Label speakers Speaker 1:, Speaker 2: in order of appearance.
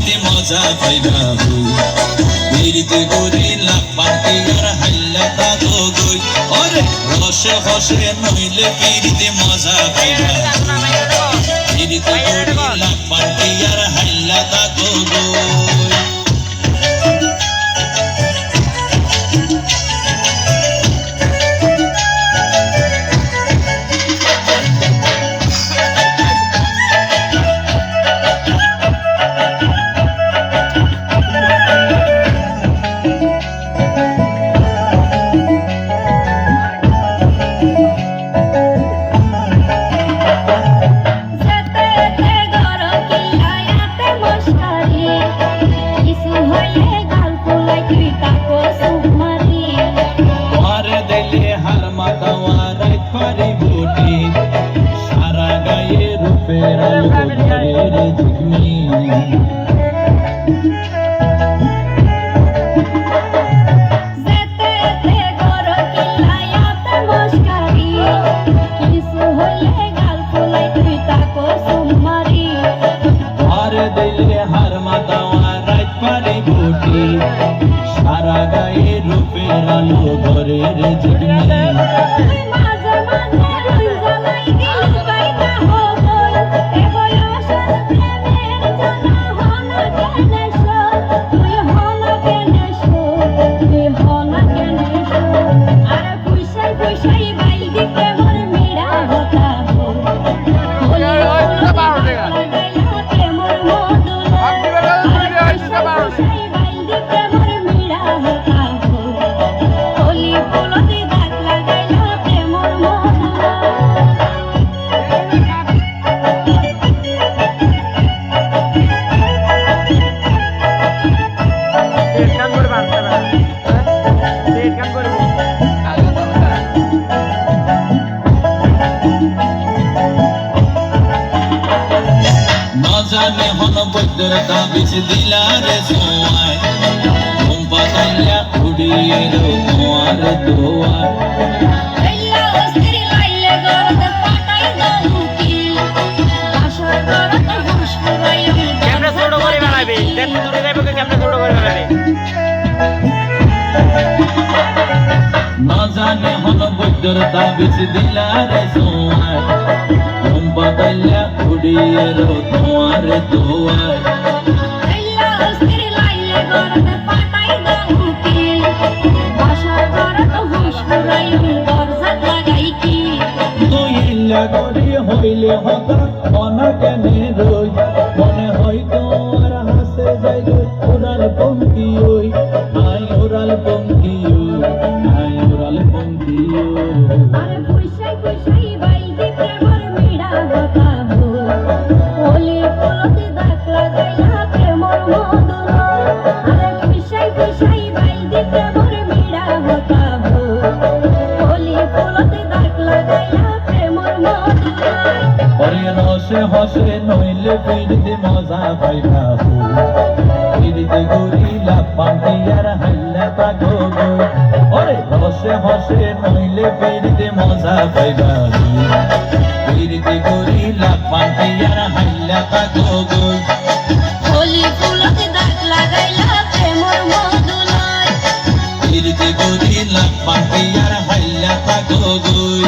Speaker 1: পিড়িতে মজা পাইবা পিড়িতে গরিলা পান্তি আর হাইলা তাগো গই ওরে রসে হসে নইলে পিড়িতে মজা পাইবা পিড়িতে গরিলা পান্তি আর হাইলা তাগো গই সারা গায়ে রূপের আলো ধরে রে ঝিকমি সারা গায়ে রূপের আলো ঘরে রে ঝিকমি জানে হন বৈদ্যর তাবিজ দিলারে সোয়ায় ঘুম পাতাইয়া উড়িয়ে রো তোমার দোয়ার না জানে হন বৈদ্যর তাবিজ দিলারে সোয়ায় ঘুম পাতাইয়া উড়িয়ে রো তোমার দোয়ার হইলে হতা মনা কেনে রই মনে হয় তোমার হাসে যাই ওরাল পঙ্কি ওই আই ওরাল পঙ্কি ওই আই ওরাল পঙ্কি রসে হসে নইলে পিড়িতে মজা পাইবা পিড়িতে গরিলা পান্তি আর হাইলা তাগো গই ওরে রসে হসে নইলে পিড়িতে মজা পাইবা পিড়িতে গরিলা পান্তি আর হাইলা তাগো গই
Speaker 2: হোলি ফুলতে দাগ লাগাইলা প্রেমর মধুলয়
Speaker 1: পিড়িতে গরিলা পান্তি আর হাইলা তাগো গই